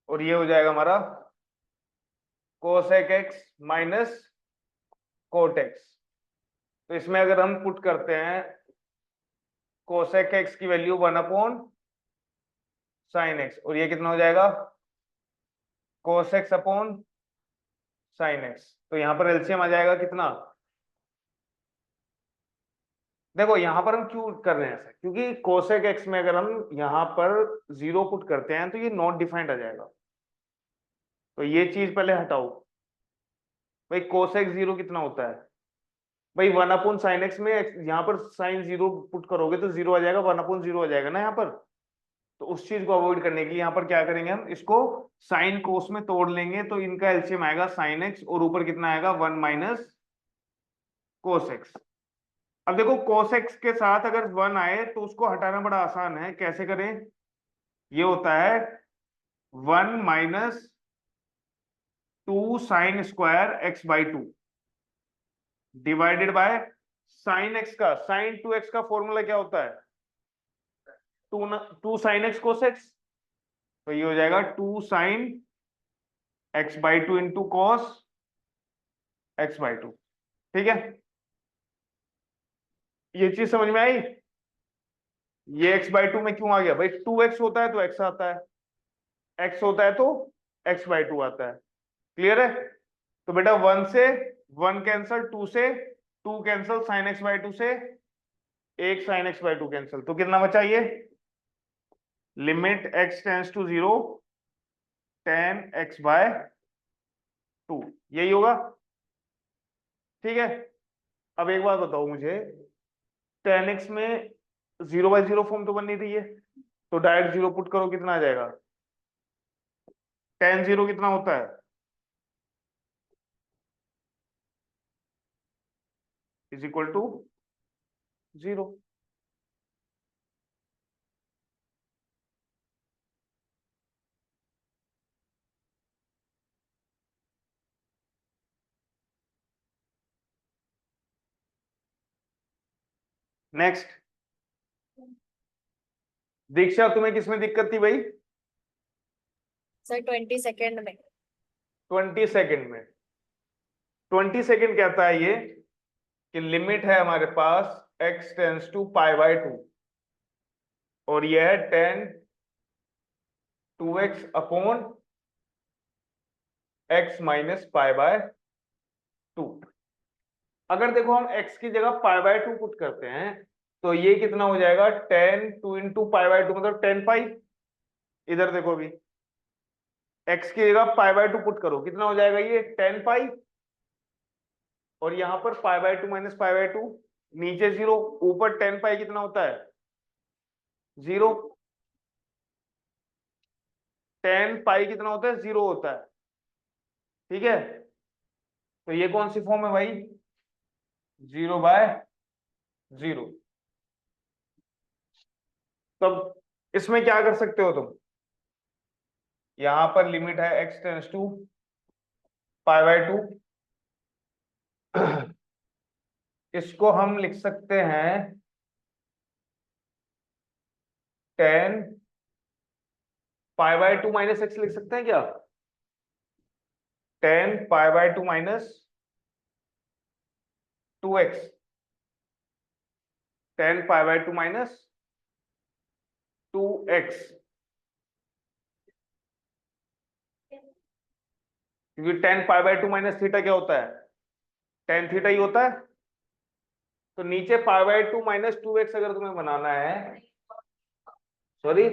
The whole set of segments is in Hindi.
और ये हो जाएगा हमारा cosec x minus cot x. तो इसमें अगर हम पुट करते हैं कोसेक एक्स की वैल्यू 1 साइन एक्स, और ये कितना हो जाएगा कोस एक्स अपॉन साइन एक्स। तो यहां पर एलसीएम आ जाएगा कितना। देखो यहां पर हम क्यों कर रहे हैं ऐसा, क्योंकि कोसेक एक्स में अगर हम यहां पर जीरो पुट करते हैं तो ये नॉट डिफाइंड आ जाएगा। तो ये चीज पहले हटाओ। भाई कोसेक जीरो कितना होता है भाई 1/sin x में यहाँ पर साइन जीरो पुट करोगे तो जीरो आ जाएगा, 1/0 आ जाएगा ना यहाँ पर। तो उस चीज को अवॉइड करने के लिए यहाँ पर क्या करेंगे, हम इसको साइन कोस में तोड़ लेंगे। तो इनका एलसीएम आएगा साइन एक्स, और ऊपर कितना आएगा 1 माइनस कोस एक्स। अब देखो कोस एक्स के साथ अगर 1 आए तो उसको हटाना बड़ा आसान है, कैसे करें। ये होता है 1 - 2 sin² x/2 divided by sine x का, साइन 2x का फॉर्मूला क्या होता है 2 sin x cos x। तो ये हो जाएगा 2 sin x/2 into cos x/2। ठीक है, ये चीज समझ में आई। ये x/2 में क्यों आ गया भाई, 2x होता है तो x आता है, x होता है तो x/2 आता है। क्लियर है। तो बेटा 1 से 1 कैंसल, 2 से 2 कैंसल, साइन x/2 से एक साइन x/2 कैंसल, तो कितना बचा ये limit x tends to 0 tan x/2, यही होगा। ठीक है, अब एक बात बताओ मुझे, tan x में 0/0 फॉर्म तो बन नहीं रही है, तो डायरेक्ट जीरो पुट करो कितना आ जाएगा, tan 0 कितना होता है इज इक्वल टू 0। नेक्स्ट, दीक्षा तुम्हें किसमें दिक्कत थी भाई। सर 20 सेकेंड में। 20 सेकेंड में। 20 सेकेंड कहता है ये कि लिमिट है हमारे पास x टेंस टू π/2, और यह है tan 2x upon x minus π/2। अगर देखो हम x की जगह π/2 पुट करते हैं तो ये कितना हो जाएगा tan 2 इंटू π/2 मतलब 10π। इधर देखो अभी x की जगह π/2 पुट करो कितना हो जाएगा ये 10π, और यहां पर π/2 माइनस π/2, नीचे 0, ऊपर 10π कितना होता है 0, 10π कितना होता है 0 होता है। ठीक है, तो ये कौन सी फॉर्म है भाई 0/0। तब इसमें क्या कर सकते हो तुम, यहां पर लिमिट है x टेंस टू π/2, इसको हम लिख सकते हैं tan π/2 माइनस x लिख सकते हैं क्या, tan π/2 minus 2x, tan π/2 minus 2x, क्योंकि tan π/2 माइनस थीटा क्या होता है tan थीटा ही होता है। तो नीचे π/2 माइनस 2x अगर तुम्हें बनाना है, सॉरी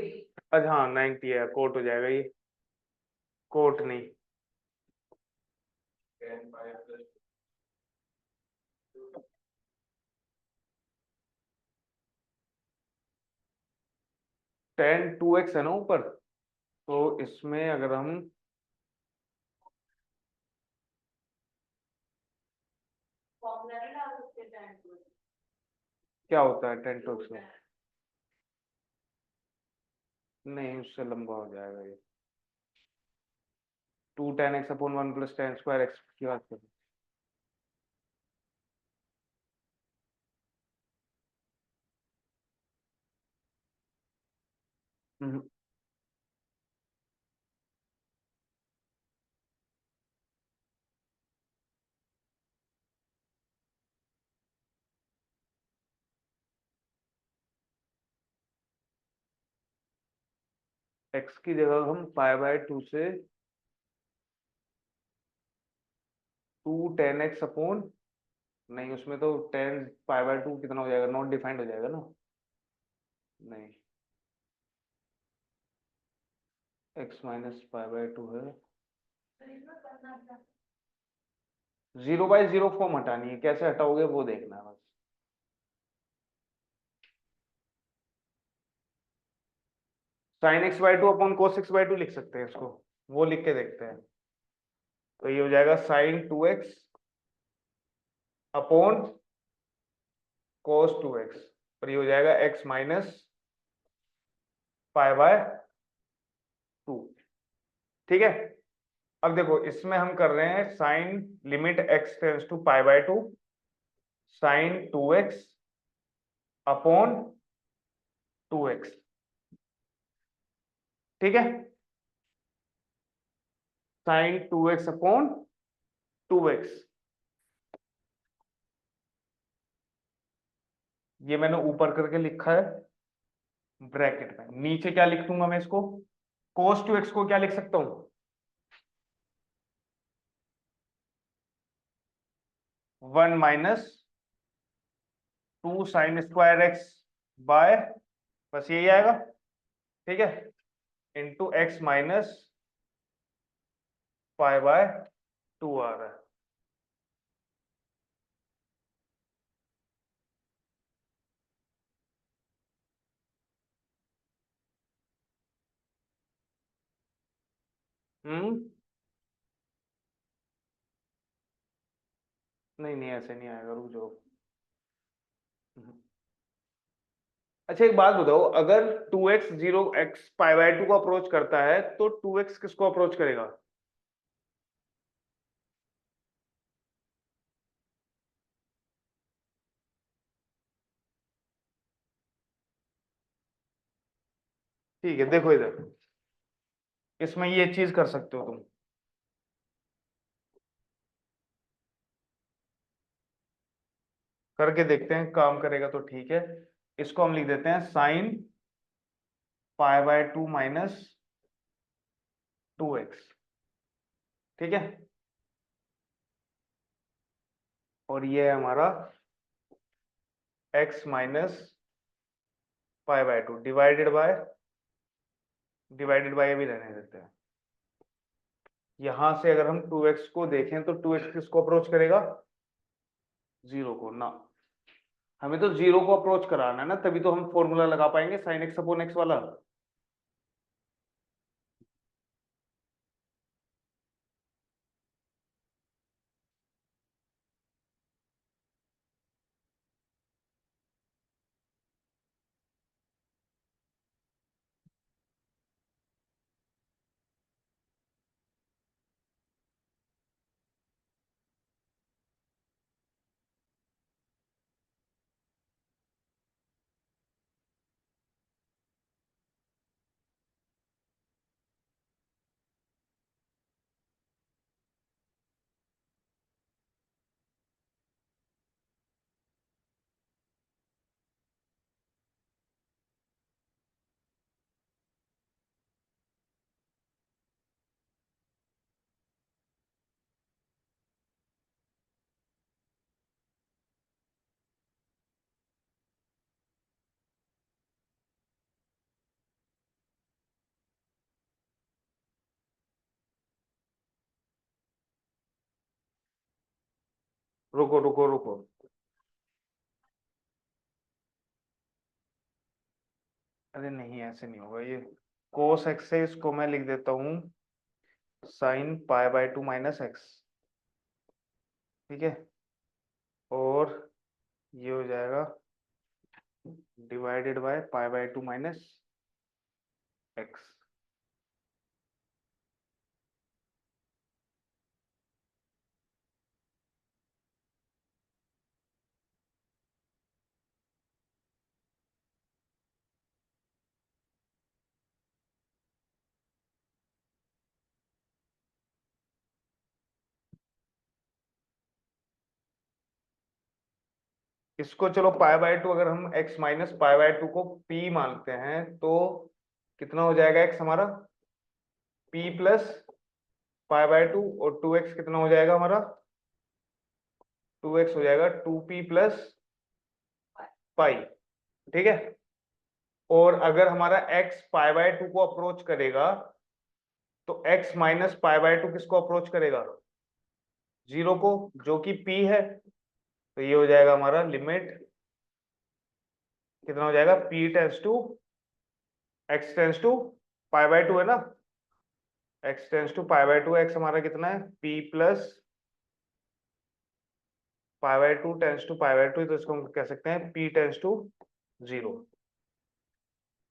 अच्छा हाँ 90 है, कोट हो जाएगा ये, कोट नहीं tan 2x है ना ऊपर, तो इसमें अगर हम क्या होता है tan 2x में, नहीं उससे लंबा हो जाएगा ये, 2 tan x upon 1 plus tan square x की बात करें। हम्म, x की जगह हम π/2 से 2 tan x अपॉन, नहीं उसमें तो tan π/2 कितना हो जाएगा, नॉट डिफाइंड हो जाएगा ना, नहीं x माइनस π/2 है। 0/0 फॉर्म हटानी है, कैसे हटाओगे वो देखना है बस। sin x/2 upon cos x/2 लिख सकते हैं इसको, वो लिख के देखते हैं। तो ये हो जाएगा sin 2x upon cos 2x, और ये हो जाएगा x माइनस π/2। ठीक है, अब देखो इसमें हम कर रहे हैं sine limit x tends to π/2 sin 2x upon 2x। ठीक है, sin 2x अपॉन 2x, ये मैंने ऊपर करके लिखा है ब्रैकेट में। नीचे क्या लिख दूंगा मैं इसको, cos 2x को क्या लिख सकता हूं, 1 minus 2 sine square X by, बस यही आएगा। ठीक है, इंटू एक्स माइनस π/2 आ रहा है। नहीं नहीं ऐसे नहीं आएगा, रुक जाओ। हम्म। अच्छा एक बात बताओ, अगर 2x 0x π/2 को अप्रोच करता है तो 2x किसको अप्रोच करेगा, ठीक है देखो इधर, इसमें ये चीज कर सकते हो तुम, करके देखते हैं काम करेगा तो ठीक है। इसको हम लिख देते हैं साइन π/2 माइनस 2x। ठीक है, और ये है हमारा x माइनस π/2 डिवाइडेड बाय भी रहने देते हैं। यहां से अगर हम 2x को देखें तो 2x किसको अप्रोच करेगा, 0 को ना, हमें तो 0 को अप्रोच कराना है ना, तभी तो हम फॉर्मूला लगा पाएंगे साइन एक्स अपॉन एक्स वाला। रुको रुको रुको, अरे नहीं ऐसे नहीं होगा ये, कोस एक्स से इसको मैं लिख देता हूँ साइन π/2 माइनस एक्स। ठीक है, और ये हो जाएगा डिवाइडेड बाय π/2 माइनस एक्स। इसको चलो π/2, अगर हम x माइनस π/2 को p मानते हैं तो कितना हो जाएगा x हमारा p प्लस पाई बाय 2, और 2x कितना हो जाएगा हमारा, 2x हो जाएगा 2p प्लस पाई। ठीक है, और अगर हमारा x पाई बाय 2 को अप्रोच करेगा तो x माइनस पाई बाय 2 किसको अप्रोच करेगा, 0 को, जो कि p है। तो ये हो जाएगा हमारा लिमिट, कितना हो जाएगा, p tends to x tends to pi by 2 है ना, x tends to pi by 2, x हमारा कितना है p plus pi by 2 tends to pi by 2, तो इसको हम कह सकते हैं p tends to 0,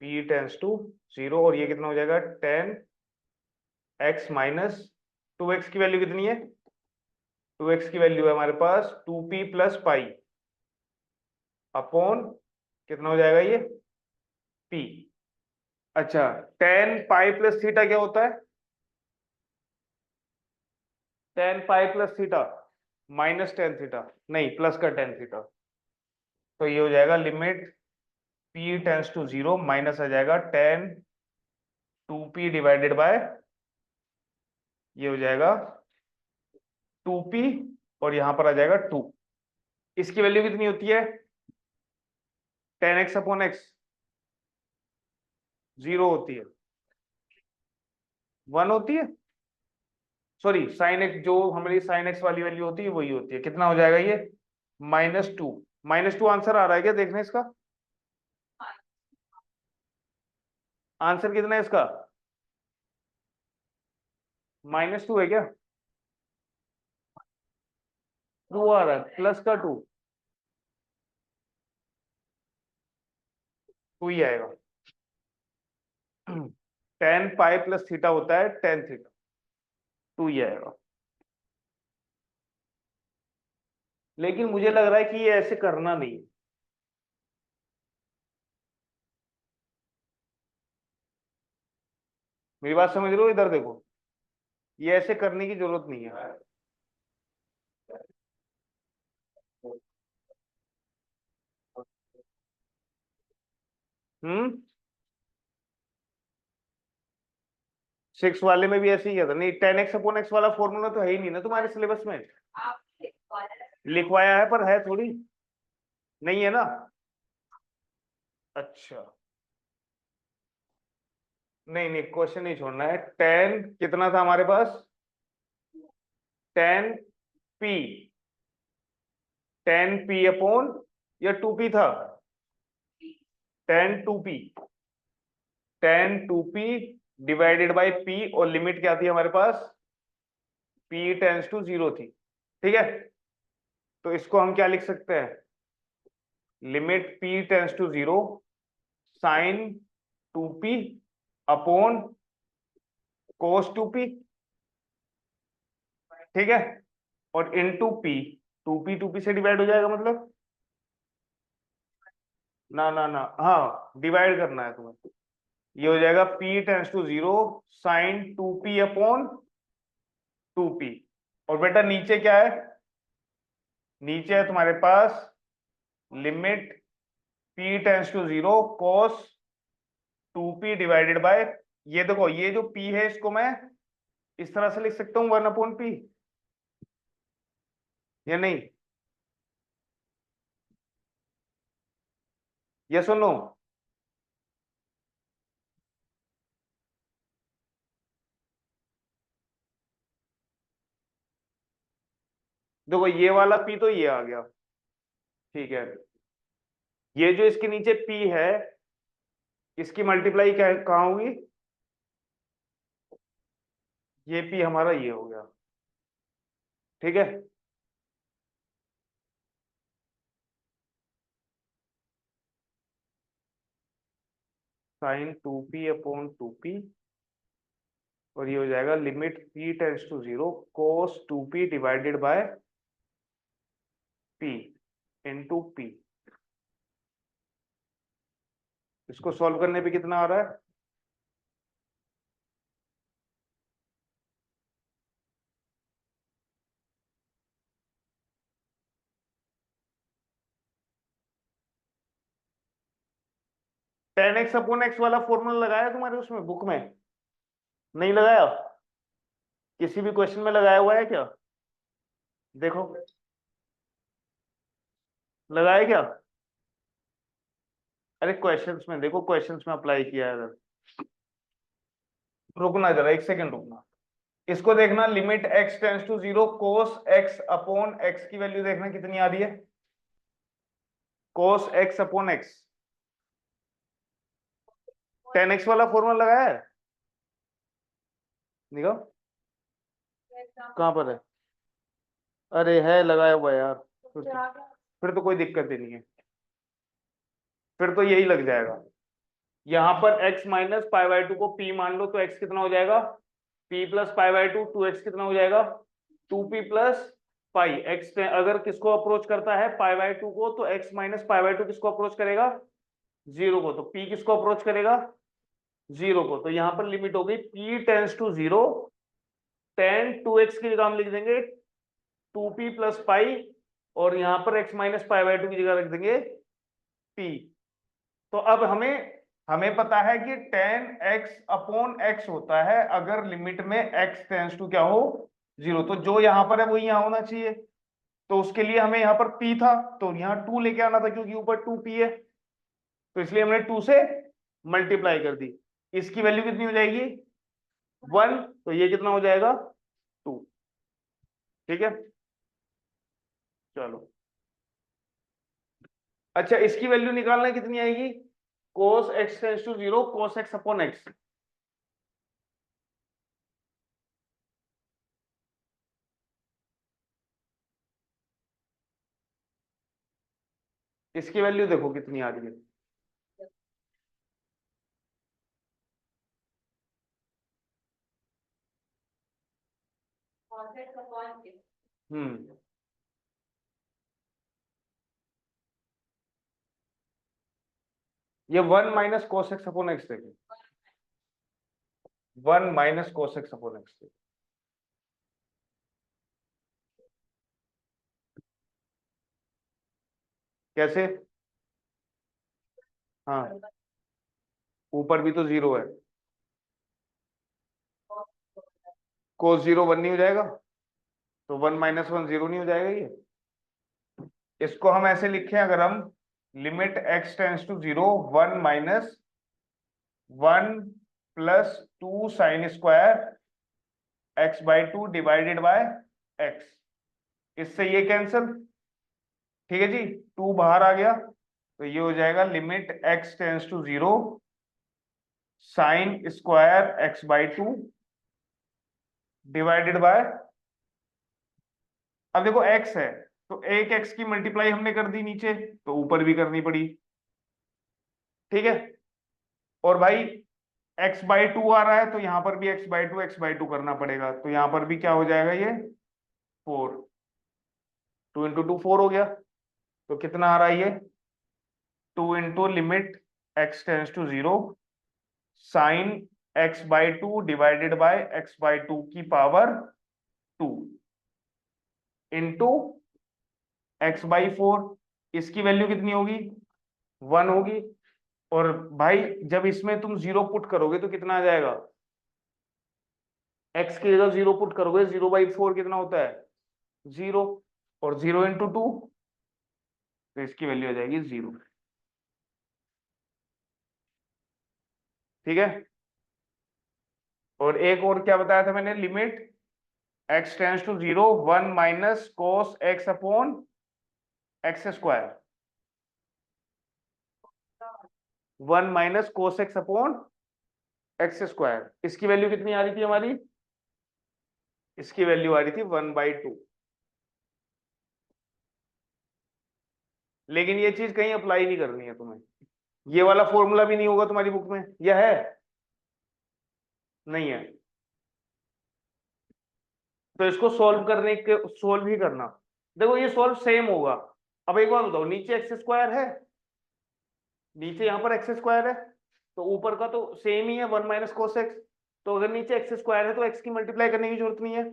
p tends to 0, और ये कितना हो जाएगा 10x माइनस 2x की वैल्यू कितनी है, 2x की वैल्यू है हमारे पास 2p प्लस पाई अपॉन, कितना हो जाएगा ये p। अच्छा, टेन पाई प्लस थीटा क्या होता है, tan pi plus theta minus tan theta, नहीं प्लस का टेन थीटा। तो ये हो जाएगा limit p tends to 0, minus आ जाएगा टेन 2p डिवाइडेड बाय, ये हो जाएगा 2p, और यहां पर आ जाएगा 2। इसकी वैल्यू कितनी होती है, 10x अपॉन एक्स, 0 होती है, 1 होती है, सॉरी साइन एक्स, जो हमारी साइन एक्स वाली वैल्यू होती है वही होती है। कितना हो जाएगा ये, -2, -2 आंसर आ रहा है क्या, देखना इसका आंसर कितना है इसका, -2 है क्या, 2 आ रहा है, प्लस का 2, 2 ही आएगा। टेन पाई प्लस थीटा होता है टेन थीटा, 2 ही आएगा। लेकिन मुझे लग रहा है कि ये ऐसे करना नहीं है, मेरी बात समझ रहे हो, इधर देखो, ये ऐसे करने की जरूरत नहीं है। हम्म, 6 वाले में भी ऐसे ही किया था, नहीं 10x अपॉन एक्स वाला फॉर्मूला तो है ही नहीं ना तुम्हारे सिलेबस में, लिखवाया है पर है थोड़ी, नहीं है ना। अच्छा, नहीं नहीं क्वेश्चन नहीं छोड़ना है। 10 कितना था हमारे पास, 10p, 10p अपॉन, या 2p था, 10 2p, 10 2p divided by p, और लिमिट क्या थी हमारे पास, p टेंस टू 0 थी। ठीक है, तो इसको हम क्या लिख सकते हैं, limit p tends to 0 sine 2p upon cos 2p। ठीक है, और इनटू p, 2p से डिवाइड हो जाएगा, मतलब ना ना ना, हाँ डिवाइड करना है तुम्हें। ये हो जाएगा p tends to 0 sine 2p upon 2p, और बेटा नीचे क्या है, नीचे है तुम्हारे पास limit p tends to 0 cos 2p divided by, ये देखो ये जो p है इसको मैं इस तरह से लिख सकता हूँ 1/p, या नहीं, ये सुनो, देखो ये वाला p तो ये आ गया, ठीक है, ये जो इसके नीचे p है इसकी मल्टीप्लाई कहाँ होगी, ये p हमारा ये हो गया। ठीक है, साइन 2p अपॉन 2p, और ये हो जाएगा limit p tends to 0 cos 2p divided by p into p। इसको सॉल्व करने पे कितना आ रहा है, 10x अपॉन एक्स वाला फॉर्मूला लगाया तुम्हारे उसमें बुक में? नहीं लगाया? किसी भी क्वेश्चन में लगाया हुआ है क्या? देखो लगाया क्या? अरे क्वेश्चंस में देखो, क्वेश्चंस में अप्लाई किया है अगर। रुकना जरा, एक सेकंड रुकना। इसको देखना, limit x tends to 0 cos x upon x की वैल्यू देखना कितनी आ रही है। कोस x अपॉन x 10x वाला फॉर्मूला लगाया है? निकाल, कहाँ पर है? अरे है लगाया हुआ है यार, फिर तो कोई दिक्कत ही नहीं है, फिर तो यही लग जाएगा। यहाँ पर x minus pi by two को p मान लो, तो x कितना हो जाएगा? p plus pi by two, 2x कितना हो जाएगा? 2p plus pi. x अगर किसको अप्रोच करता है पाई बाई टू को, तो x minus pi by two किसको अप्रोच करेगा? 0 को। तो p किसको अप्रोच करेगा? 0 को। तो यहाँ पर लिमिट हो गई p tends to 0, tan 2x की जगह हम लिख देंगे 2p प्लस पाई, और यहाँ पर x minus pi by two की जगह रख देंगे p। तो अब हमें हमें पता है कि tan x अपॉन x होता है अगर लिमिट में x टेंस टू क्या हो? 0। तो जो यहाँ पर है वही यहाँ होना चाहिए। तो उसके लिए हमें यहाँ पर p था, तो यहाँ 2 लेके आना था क्योंकि ऊपर 2p है, तो इसलिए हमने 2 से मल्टीप्लाई कर दी। इसकी वैल्यू कितनी हो जाएगी? 1। तो ये कितना हो जाएगा? 2। ठीक है, चलो। अच्छा, इसकी वैल्यू निकालना कितनी आएगी? cos x tends to 0 cos x upon x। इसकी वैल्यू देखो कितनी आ रही है। हम्म, ये 1 minus cos X upon X देखो, 1 minus cos X upon X. कैसे? हाँ, ऊपर भी तो 0 है, कोस 0 1 नहीं हो जाएगा? तो 1 माइनस 1 0 नहीं हो जाएगा ये? इसको हम ऐसे लिखें, अगर हम limit x tends to 0 1 minus 1 plus 2 sine square x by 2 divided by x, इससे ये कैंसिल। ठीक है जी, 2 बाहर आ गया, तो ये हो जाएगा limit x tends to 0 sine square x by 2 divided by, अब देखो x है तो एक x की मल्टीप्लाई हमने कर दी नीचे, तो ऊपर भी करनी पड़ी। ठीक है, और भाई x बाई 2 आ रहा है, तो यहां पर भी x बाई टू करना पड़ेगा, तो यहां पर भी क्या हो जाएगा ये 4। 2 इंटू 2 4 हो गया, तो कितना आ रहा है ये? 2 into limit x tends to 0 sine x by 2 divided by x by 2 की पावर 2 इंटू x बाई 4। इसकी वैल्यू कितनी होगी? 1 होगी। और भाई जब इसमें तुम 0 पुट करोगे तो कितना आ जाएगा? x की जगह 0 पुट करोगे, 0 बाई 4 कितना होता है? 0। और 0 इंटू 2, तो इसकी वैल्यू आ जाएगी 0। ठीक है, और एक और क्या बताया था मैंने, limit x tends to 0 1 minus cos x upon X square, 1 minus cos X upon X square. इसकी वैल्यू कितनी आ रही थी हमारी? इसकी वैल्यू आ रही थी 1 बाई 2। लेकिन ये चीज कहीं अप्लाई नहीं करनी है तुम्हें, ये वाला फॉर्मूला भी नहीं होगा तुम्हारी बुक में, यह है? नहीं है। तो इसको सॉल्व करने के, सोल्व ही करना। देखो ये सॉल्व सेम होगा। अब एक बात बताओ, नीचे एक्स स्क्वायर है, नीचे यहाँ पर एक्स स्क्वायर है, तो ऊपर का तो सेम ही है 1 माइनस कोस एक्स। तो अगर नीचे एक्स स्क्वायर है तो एक्स की मल्टीप्लाई करने की जरूरत नहीं है,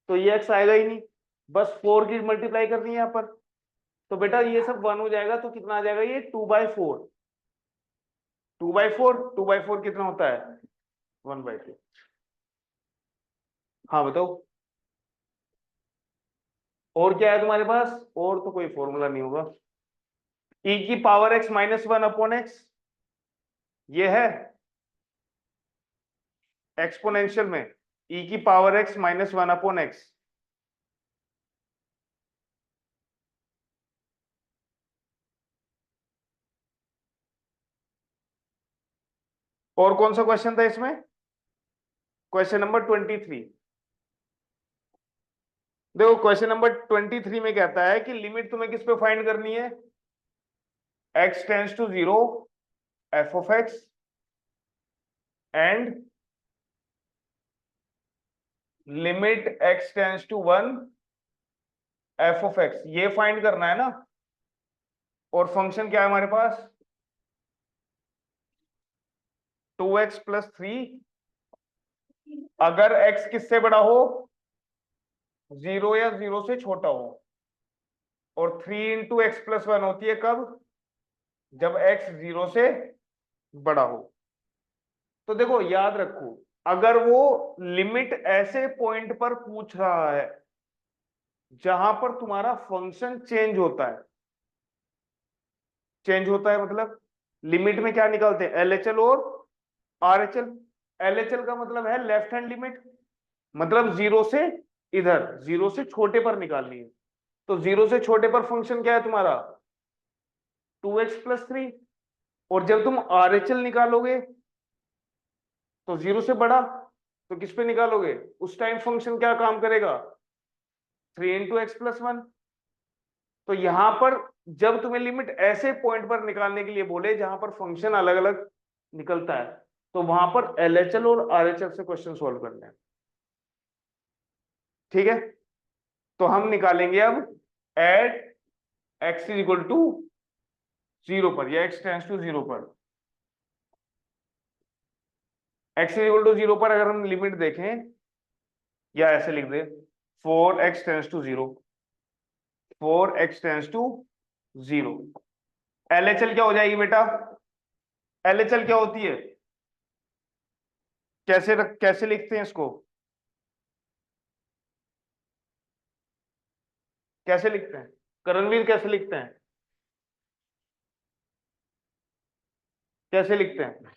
तो ये एक्स आएगा ही नहीं, बस 4 की मल्टीप्लाई करनी है यहाँ पर। तो बेटा ये सब 1 हो जाएगा, तो कितना आ जाएगा ये? 2 बाई 4। 2/4 कितना होता है 1/2। हाँ बताओ और क्या है तुम्हारे पास, और तो कोई फॉर्मूला नहीं होगा। e की पावर x -1 अपॉन x, ये है एक्सपोनेंशियल में e की पावर x -1 अपॉन x। और कौन सा क्वेश्चन था इसमें, क्वेश्चन नंबर 23। देखो क्वेश्चन नंबर 23 में कहता है कि लिमिट तुम्हें किस पे फाइंड करनी है, x tends to 0 f of x and limit x tends to 1 f of x, ये फाइंड करना है ना। और फंक्शन क्या है हमारे पास 2x + 3, अगर x किससे बड़ा हो 0 या 0 से छोटा हो, और 3 × x + 1 होती है कब, जब x 0 से बड़ा हो। तो देखो याद रखो, अगर वो लिमिट ऐसे पॉइंट पर पूछ रहा है जहां पर तुम्हारा फंक्शन चेंज होता है, चेंज होता है मतलब लिमिट में क्या निकालते हैं LHL और RHL। LHL का मतलब है लेफ्ट हैंड लिमिट, मतलब 0 से इधर 0 से छोटे पर निकालनी है। तो 0 से छोटे पर फंक्शन क्या है तुम्हारा 2x + 3, और जब तुम RHL निकालोगे तो 0 से बड़ा, तो किस पे निकालोगे, उस टाइम फंक्शन क्या काम करेगा 3 × x + 1। तो यहां पर जब तुम्हें लिमिट ऐसे पॉइंट पर निकालने के लिए बोले जहां पर फंक्शन अलग अलग निकलता है, तो वहां पर LHL और RHL से क्वेश्चन सोल्व करने हैं। ठीक है, तो हम निकालेंगे अब एट x = 0 पर या x टेंड्स टू 0 पर। x = 0 पर अगर हम लिमिट देखें या ऐसे लिख दे 4x tends to 0, 4x tends to 0, LHL क्या हो जाएगी बेटा, LHL क्या होती है, कैसे लिखते हैं इसको, कैसे लिखते हैं करणवीर, कैसे लिखते हैं, कैसे लिखते हैं,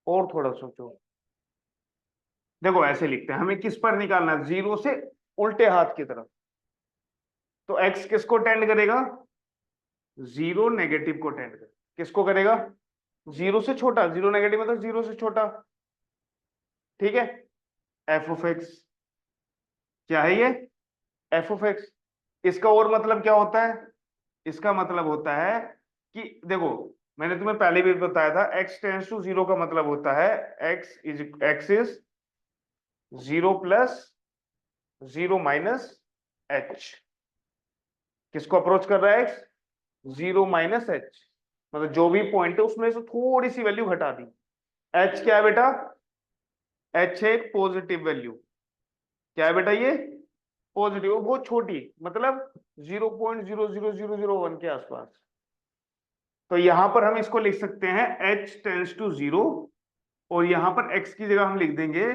और थोड़ा सोचो। देखो ऐसे लिखते हैं, हमें किस पर निकालना है 0 से उल्टे हाथ की तरफ। तो x किसको टेंड करेगा 0 नेगेटिव को टेंड करेगा, किसको करेगा 0 से छोटा, 0 नेगेटिव मतलब 0 से छोटा। ठीक है, f of x क्या है ये f of x। इसका और मतलब क्या होता है, इसका मतलब होता है कि देखो मैंने तुम्हें पहले भी बताया था x टेंड्स टू 0 का मतलब होता है x इज 0 + 0 - h। किसको अप्रोच कर रहा है x 0 - h, मतलब जो भी पॉइंट है उसमें से थोड़ी सी वैल्यू घटा दी। h क्या है बेटा, h है एक पॉजिटिव वैल्यू, क्या है बेटा ये पॉजिटिव, बहुत छोटी, मतलब 0.00001 के आसपास। तो यहां पर हम इसको लिख सकते हैं h टेंड्स टू 0, और यहां पर x की जगह हम लिख देंगे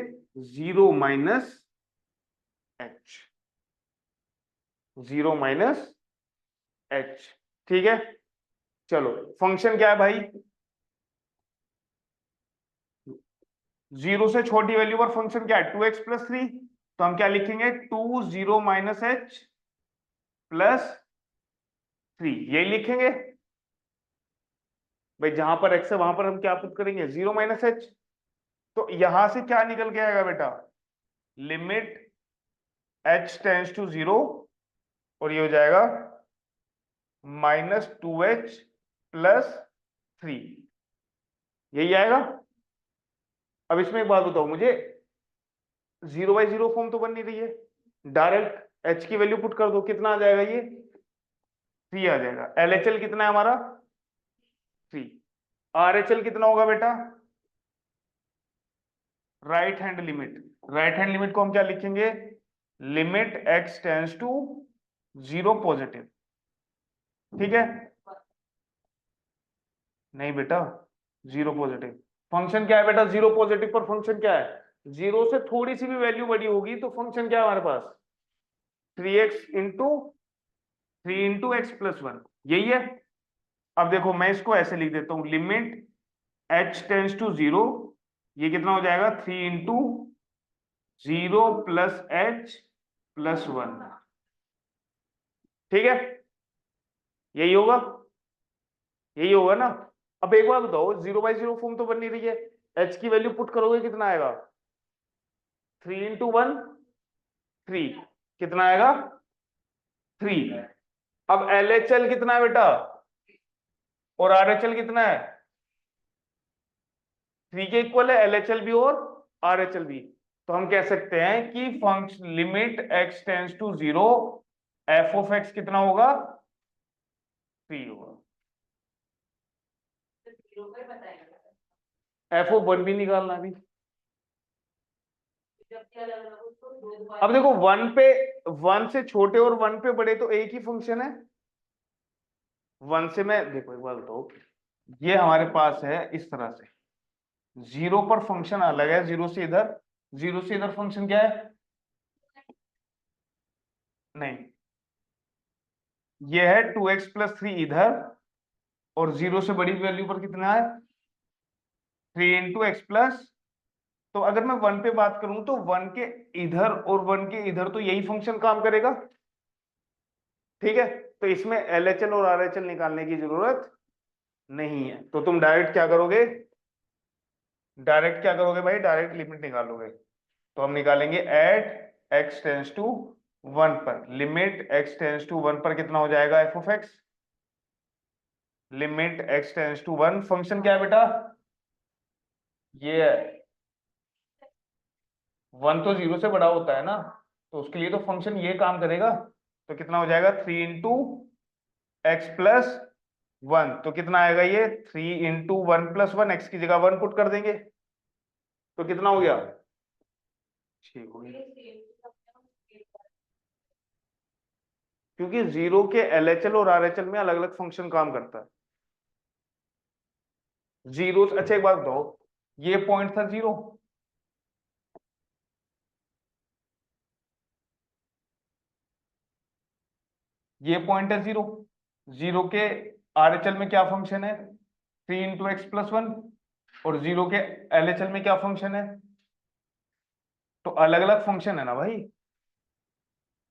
0 - h, 0 - h। ठीक है, चलो फंक्शन क्या है भाई, 0 से छोटी वैल्यू पर फंक्शन क्या है 2x + 3, तो हम क्या लिखेंगे 2 0 - h + 3, यही लिखेंगे भाई। जहां पर x है वहां पर हम क्या पुट करेंगे 0 - h। तो यहां से क्या निकल के आएगा बेटा, लिमिट h टेंड्स टू 0, और ये हो जाएगा -2h + 3, यही आएगा। अब इसमें एक बात बताओ मुझे, 0/0 फॉर्म तो बन नहीं रही है, डायरेक्ट h की वैल्यू पुट कर दो, कितना आ जाएगा ये 3 आ जाएगा। LHL कितना है हमारा 3, RHL कितना होगा बेटा, right hand limit, right hand limit को हम क्या लिखेंगे, limit x tends to 0 positive. ठीक है, नहीं बेटा, जीरो पॉजिटिव। फंक्शन क्या है बेटा, जीरो पॉजिटिव पर फंक्शन क्या है, जीरो से थोड़ी सी भी वैल्यू बड़ी होगी तो फंक्शन क्या है हमारे पास, 3x इंटू एक्स प्लस 1, यही है। अब देखो मैं इसको ऐसे लिख देता हूं, limit h tends to zero, ये कितना हो जाएगा, 3 इंटू 0 प्लस h प्लस 1, ठीक है, यही होगा, यही होगा ना। अब एक बार बताओ, 0/0 फॉर्म तो बन नहीं रही है, h की वैल्यू पुट करोगे कितना आएगा, 3 इंटू 1 3, कितना आएगा 3। अब LHL कितना है बेटा, और RHL कितना है, 3 के इक्वल है LHL भी और RHL भी। तो हम कह सकते हैं कि function limit x tends to zero, F of X कितना होगा, 3 होगा। एफ ऑफ 1 भी निकालना है अभी। अब देखो 1 से छोटे और 1 पे बड़े तो एक ही फंक्शन है। 1 से मैं देखो एक बार बताओ, ये हमारे पास है इस तरह से, जीरो पर फंक्शन अलग है, जीरो से इधर फंक्शन क्या है, नहीं, ये है 2x+3 इधर, और जीरो से बड़ी वैल्यू पर कितना है, 3 इंटू x प्लस। तो अगर मैं 1 पे बात करूं तो 1 के इधर और 1 के इधर तो यही फंक्शन काम करेगा, ठीक है। तो इसमें LHL और RHL निकालने की जरूरत नहीं है। तो तुम डायरेक्ट क्या करोगे भाई, डायरेक्ट लिमिट निकालोगे। तो हम निकालेंगे एट x टेंस टू 1 पर, लिमिट x टेंस टू 1 पर कितना हो जाएगा F of X, limit x tends to 1, function क्या है बेटा, ये है 1 तो जीरो से बड़ा होता है ना, तो उसके लिए तो फंक्शन ये काम करेगा। तो कितना हो जाएगा, 3 इंटू x प्लस 1, तो कितना आएगा ये, 3 इंटू 1 प्लस 1, एक्स की जगह 1 पुट कर देंगे, तो कितना हो गया, ठीक हो गया। क्योंकि जीरो के LHL और RHL में अलग अलग फंक्शन काम करता है। जीरो, अच्छा एक बात बताओ, ये पॉइंट था जीरो, ये पॉइंट है जीरो, जीरो के RHL में क्या फंक्शन है, 3 इंटू x प्लस 1, और जीरो के LHL में क्या फंक्शन है, तो अलग अलग फंक्शन है ना भाई,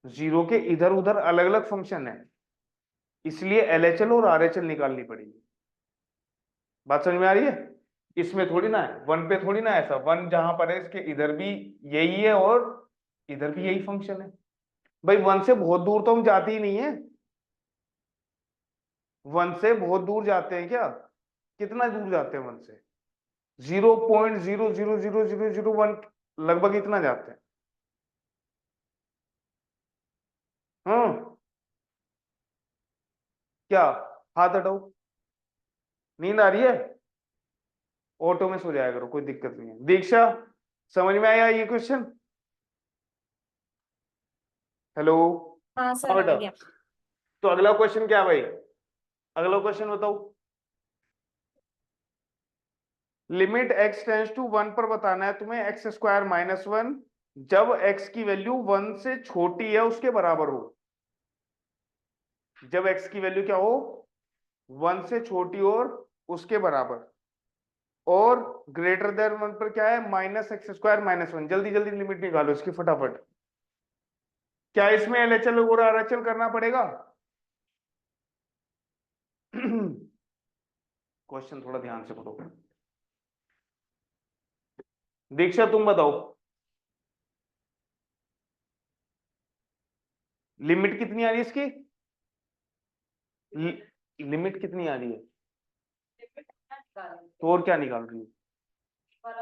जीरो के इधर उधर अलग अलग फंक्शन है, इसलिए LHL और RHL निकालनी पड़ेगी। बात समझ में आ रही है, इसमें थोड़ी ना है, 1 पे थोड़ी ना है ऐसा, 1 जहां पर है इसके इधर भी यही है और इधर भी यही फंक्शन है। भाई 1 से बहुत दूर तो हम जाते ही नहीं है, 1 से बहुत दूर जाते हैं क्या, कितना दूर जाते हैं 1 से, 0.0000001, लगभग इतना जाते हैं। हाँ, क्या, हाथ हटाओ, नींद आ रही है, ऑटो में सो जाया करो, कोई दिक्कत नहीं है। दीक्षा, समझ में आया ये क्वेश्चन, हेलो, हाँ हाँ सर आ बेटा। गया। तो अगला क्वेश्चन क्या है भाई, अगला क्वेश्चन बताओ, लिमिट x टेंस टू 1 पर बताना है तुम्हें, x² - 1, जब x की वैल्यू 1 से छोटी है उसके बराबर हो, जब x की वैल्यू क्या हो, 1 से छोटी और उसके बराबर, और ग्रेटर देन 1 पर क्या है, -x² - 1। जल्दी जल्दी लिमिट निकालो इसकी फटाफट। क्या इसमें LHL और RHL करना पड़ेगा, क्वेश्चन थोड़ा ध्यान से पढ़ो। दीक्षा तुम बताओ, लिमिट कितनी आ रही है इसकी, लिमिट कितनी आ रही है, तो और क्या निकाल रही है,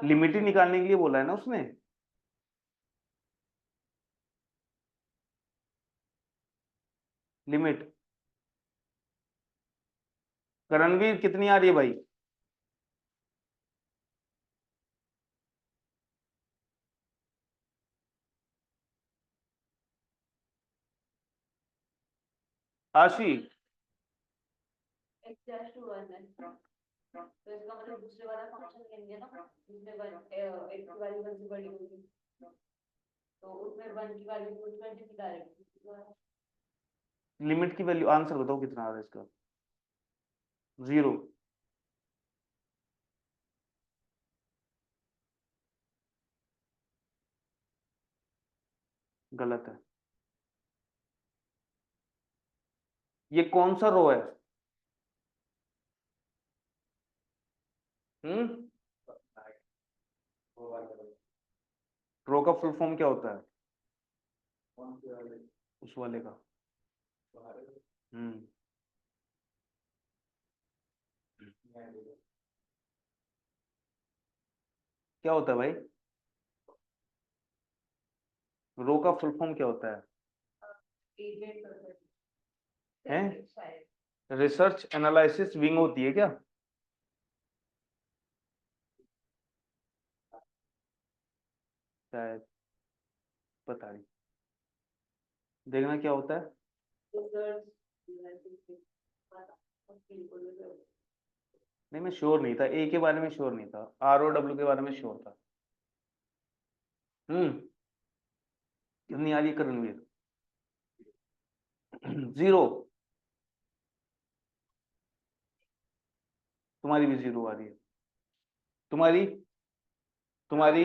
लिमिट ही निकालने के लिए बोला है ना उसने। लिमिट करणवीर कितनी आ रही है भाई, आशी, तो इसका मतलब दूसरे वाला फंक्शन लेंगे ना, दूसरे वाले एक की वैल्यू 1 से बड़ी होगी, तो उसमें 1 की वैल्यू को 20 की डायरेक्ट लिमिट की वैल्यू, आंसर बताओ कितना आ रहा है इसका? 0। गलत है। ये कौन सा रो है? हम्म। रो का फुल फॉर्म क्या होता है? उस वाले का। हम्म। क्या होता है भाई? रो का फुल फॉर्म क्या होता है? हैं? रिसर्च एनालिसिस विंग होती है क्या? शायद, पता नहीं, देखना क्या होता है। नहीं, मैं श्योर नहीं था, ए के बारे में श्योर नहीं था, आर ओ डब्ल्यू के बारे में श्योर था। कितनी आ रही है करणवीर? 0। तुम्हारी भी 0 आ रही है। तुम्हारी तुम्हारी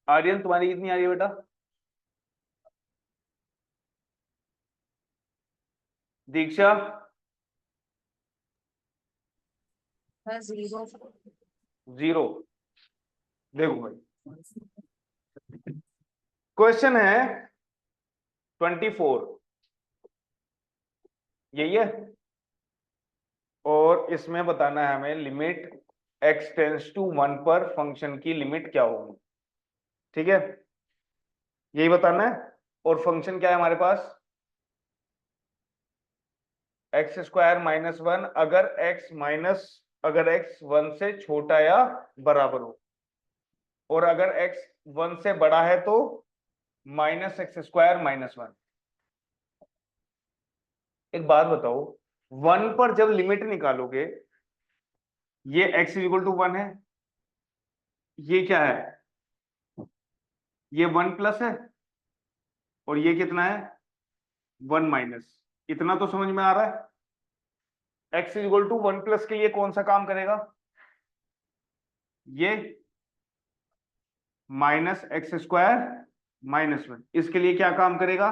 आर्यन, तुम्हारी कितनी आ रही है बेटा? दीक्षा? 0। 0। देखो भाई, क्वेश्चन है 24, यही है, और इसमें बताना है हमें लिमिट x टेंस टू 1 पर फंक्शन की लिमिट क्या होगी। ठीक है, यही बताना है। और फंक्शन क्या है हमारे पास? x² - 1 अगर x 1 से छोटा या बराबर हो, और अगर x 1 से बड़ा है तो -x² - 1। एक बात बताओ, 1 पर जब लिमिट निकालोगे, ये x = 1 है, ये क्या है? ये 1 प्लस है, और ये कितना है? 1 माइनस। इतना तो समझ में आ रहा है। x = 1 प्लस के लिए कौन सा काम करेगा? ये -x² - 1, इसके लिए क्या काम करेगा?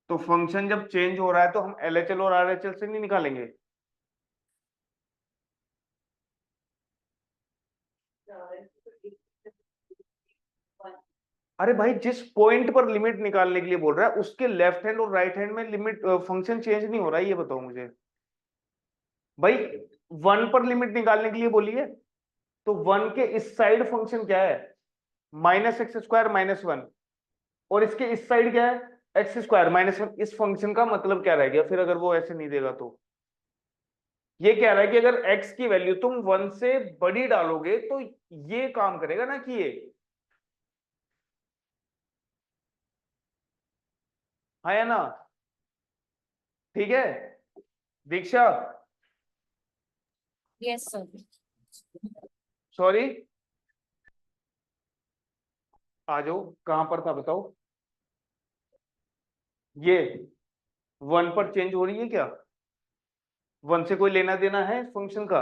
तो फंक्शन जब चेंज हो रहा है तो हम LHL और RHL से नहीं निकालेंगे? अरे भाई, जिस पॉइंट पर लिमिट निकालने के लिए बोल रहा है उसके लेफ्ट हैंड और राइट हैंड में लिमिट फंक्शन चेंज नहीं हो रहा है, ये बताओ मुझे भाई। 1 पर लिमिट निकालने के लिए बोलिए, तो 1 के इस साइड फंक्शन क्या है? -x² - 1। और इसके इस साइड क्या है? x² - 1। इस फंक्शन का मतलब क्या रह गया फिर, अगर वो ऐसे नहीं देगा तो? ये कह रहा है कि अगर x की वैल्यू तुम 1 से बड़ी डालोगे तो ये काम करेगा ना, कि ये, है ना? ठीक है दीक्षा? Yes sir. सॉरी, आ जाओ, कहां पर था बताओ? ये 1 पर चेंज हो रही है क्या? 1 से कोई लेना देना है इस फंक्शन का?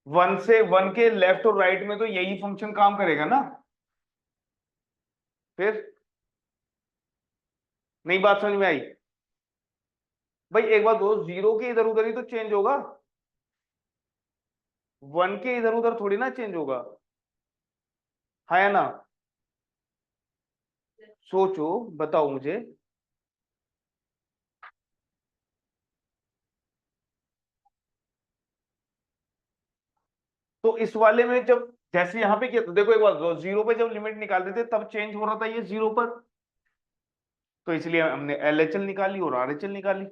1 के लेफ्ट और राइट में तो यही फंक्शन काम करेगा ना? फिर नई बात समझ में आई? भाई एक बात दो, 0 के इधर उधर ही तो चेंज होगा, 1 के इधर उधर थोड़ी ना चेंज होगा, है ना? सोचो, बताओ मुझे। तो इस वाले में जब, जैसे यहां पे किया, तो देखो एक बात, 0 पे जब लिमिट निकाल देते तब चेंज हो रहा था ये 0 पर, तो इसलिए हमने LHL निकाली और RHL निकाली।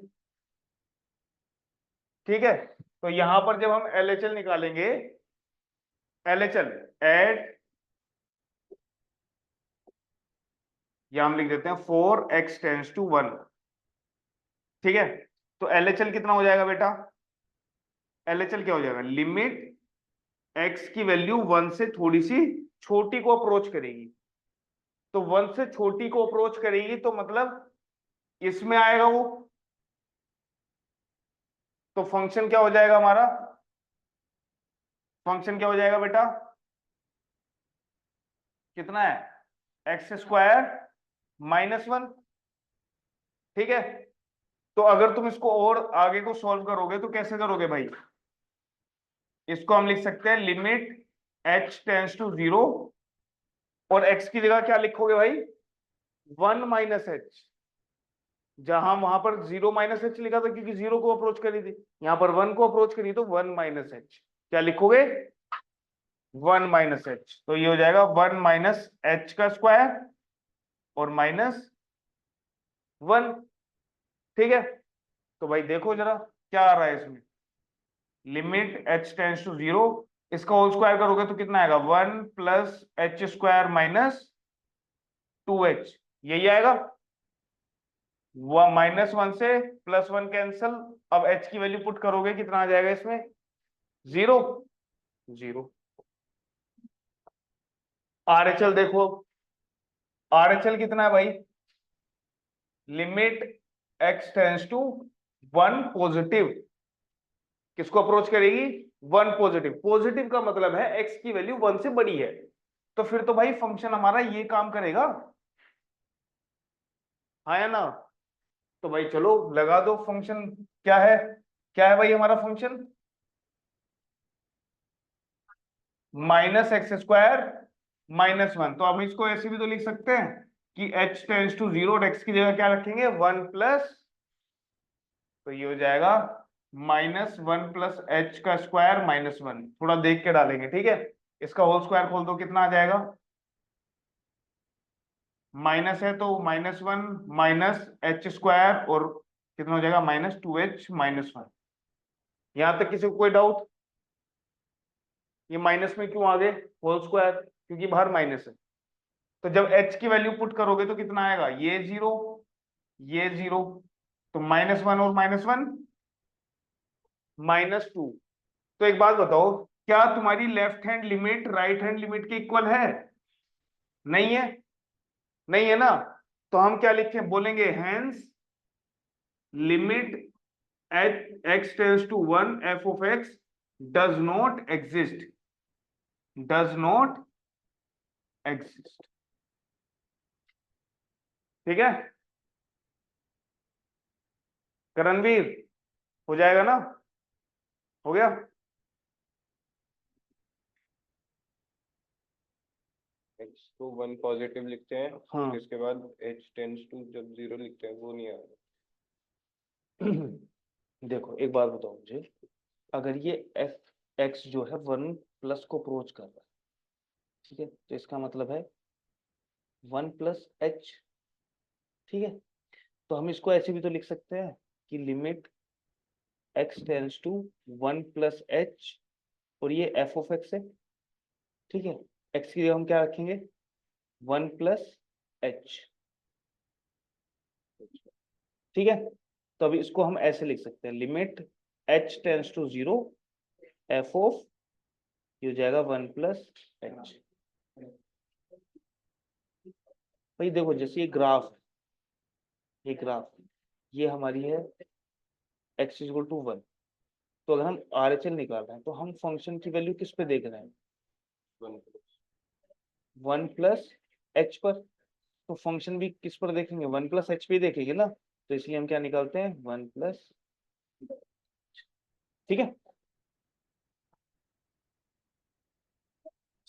ठीक है, तो यहां पर जब हम LHL निकालेंगे, LHL एड, या हम लिख देते हैं 4x टेंस टू 1। ठीक है, तो LHL कितना हो जाएगा बेटा? LHL क्या हो जाएगा, लिमिट x की वैल्यू 1 से थोड़ी सी छोटी को अप्रोच करेगी। तो 1 से छोटी को अप्रोच करेगी तो मतलब इसमें आएगा वो, तो फंक्शन क्या हो जाएगा हमारा, फंक्शन क्या हो जाएगा बेटा, कितना है, x² -1। ठीक है, तो अगर तुम इसको और आगे को सॉल्व करोगे तो कैसे करोगे भाई, इसको हम लिख सकते हैं लिमिट h टेंड्स टू 0, और x की जगह क्या लिखोगे भाई, 1 -h। जहां वहां पर 0 -h लिखा था क्योंकि 0 को अप्रोच करी थी, यहां पर 1 को अप्रोच करी तो 1 -h। क्या लिखोगे, 1 -h। तो ये हो जाएगा 1 -h का स्क्वायर और -1। ठीक है, तो भाई देखो जरा क्या आ रहा है इसमें, लिमिट h टेंड्स टू 0, इसका होल स्क्वायर करोगे तो कितना आएगा, 1 +h² -2h, यही आएगा। -1 से +1 कैंसल, अब h की वैल्यू पुट करोगे कितना आ जाएगा इसमें, 0। 0 RHL देखो, RHL कितना है भाई, limit x tends to 1 positive, किसको अप्रोच करेगी, 1 पॉजिटिव। पॉजिटिव का मतलब है x की वैल्यू 1 से बड़ी है, तो फिर तो भाई फंक्शन हमारा ये काम करेगा, हाँ या ना। तो भाई चलो लगा दो फंक्शन, क्या है, क्या है भाई हमारा फंक्शन, -x² -1। तो हम इसको ऐसे भी तो लिख सकते हैं कि h टेंड्स टू 0 और x की जगह क्या रखेंगे, 1 प्लस, तो ये हो जाएगा -1 + h² -1। थोड़ा देख के डालेंगे, ठीक है, इसका होल स्क्वायर खोल दो कितना आ जाएगा, माइनस है तो -1 -h² और कितना हो जाएगा, -2h -1। यहां तक किसी को कोई डाउट, ये माइनस में क्यों आ गए, होल स्क्वायर क्योंकि बाहर माइनस है। तो जब h की वैल्यू पुट करोगे तो कितना आएगा, ये 0, ये 0, तो -1 और -1 -2। तो एक बात बताओ, क्या तुम्हारी left hand limit right hand limit के इक्वल है, नहीं है, नहीं है ना। तो हम क्या लिखें, बोलेंगे hence limit x tends to 1 f(x) does not exist, does not exist. ठीक है करणवीर, हो जाएगा ना, हो गया। x को 1 पॉजिटिव लिखते हैं, हाँ फिर इसके बाद h टेंड्स टू जब 0 लिखते हैं वो नहीं आ रहा। देखो एक बात बताओ मुझे, अगर ये f(x) जो है 1 प्लस को अप्रोच कर रहा है, ठीक है, तो इसका मतलब है 1 + h। ठीक है, तो हम इसको ऐसे भी तो लिख सकते हैं कि limit x tends to 1 + h, और ये f(x) है। ठीक है, x की जगह हम क्या रखेंगे, 1 + h। ठीक है, तो अभी इसको हम ऐसे लिख सकते हैं, limit h tends to 0 f of, ये हो जाएगा 1 + h। भाई देखो जैसे ये ग्राफ है, ये ग्राफ, ये हमारी है x = 1, तो अगर हम RHL निकाल रहे हैं तो हम फंक्शन की वैल्यू किस पे देख रहे हैं, 1 + h पर। तो फंक्शन भी किस पर देखेंगे, 1 + h पे ही देखेंगे ना, तो इसलिए हम क्या निकालते हैं, 1 +। ठीक है,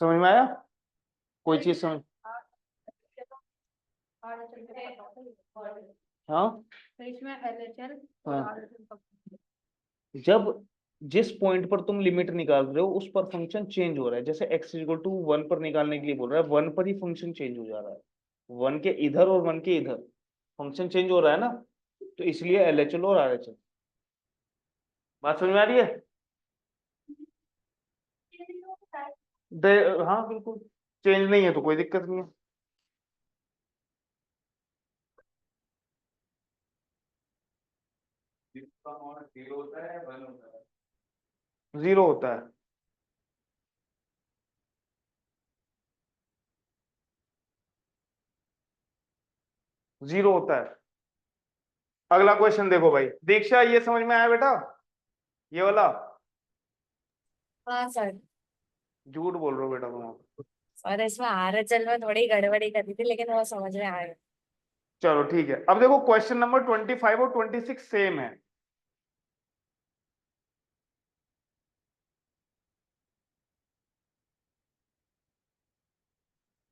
समझ में आया, कोई चीज समझ, हाँ तो इसमें LHL और हाँ, RHL का जब जिस पॉइंट पर तुम लिमिट निकाल रहे हो उस पर फंक्शन चेंज हो रहा है, जैसे x = 1 पर निकालने के लिए बोल रहा है, 1 पर ही फंक्शन चेंज हो जा रहा है, 1 के इधर और 1 के इधर फंक्शन चेंज हो रहा है ना, तो इसलिए LHL और RHL। बात समझ में आ रही है, हाँ बिल्कुल, चेंज नहीं है तो कोई दिक्कत नहीं है। जिसका मान 0 होता है 1 होता है। जीरो होता है। जीरो होता है। अगला क्वेश्चन देखो भाई, दीक्षा ये समझ में आया बेटा, ये वाला? हाँ सर। झूठ बोल रहे हो बेटा तुम। और इसमें आरएचएल में थोड़ी गड़बड़ी करी थी, लेकिन वो समझ में आ गया। चलो ठीक है, अब देखो क्वेश्चन नंबर 25 और 26 सेम है।